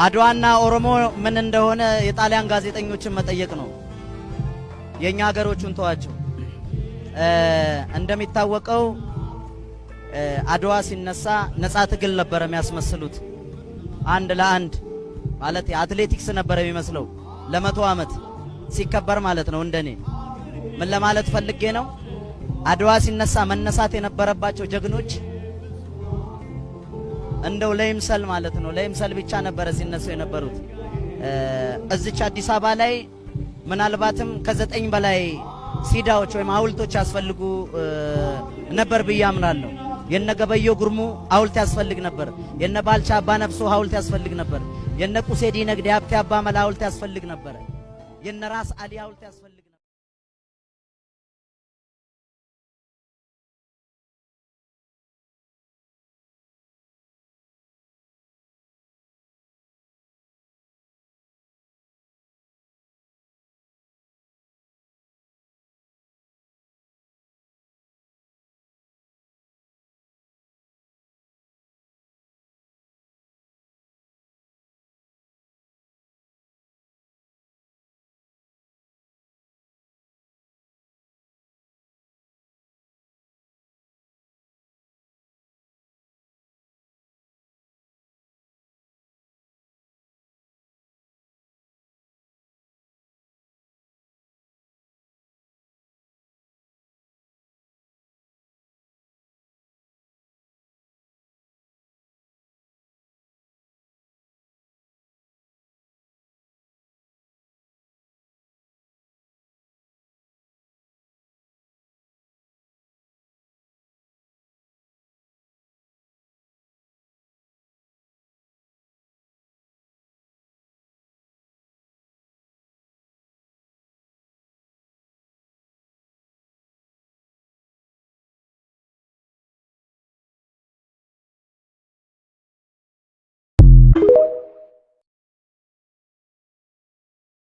አድዋና ኦሮሞ ምን እንደሆነ የጣሊያን ጋዜጠኞችን መጠየቅ ነው። የኛ ሀገሮቹን ተዋቸው። እንደሚታወቀው አድዋ ሲነሳ ነፃ ትግል ነበር የሚያስመስሉት። አንድ ለአንድ ማለት የአትሌቲክስ ነበር የሚመስለው ለ100 ዓመት ሲከበር ማለት ነው። እንደኔ ምን ለማለት ፈልጌ ነው? አድዋ ሲነሳ መነሳት የነበረባቸው ጀግኖች እንደው ለይምሰል ማለት ነው ለይምሰል ብቻ ነበር ሲነሱ የነበሩት። እዚች አዲስ አበባ ላይ ምናልባትም ከ9 በላይ ሲዳዎች ወይም ሐውልቶች ያስፈልጉ ነበር ብዬ አምናለሁ። የነ ገበየው ጉርሙ ሐውልት ያስፈልግ ነበር። የነ ባልቻ አባ ነፍሶ ሐውልት ያስፈልግ ነበር። የነ ቁሴ ዲነግዴ ሀብቴ አባ መላ ሐውልት ያስፈልግ ነበር። የነ ራስ አሊ ሐውልት ያስፈልግ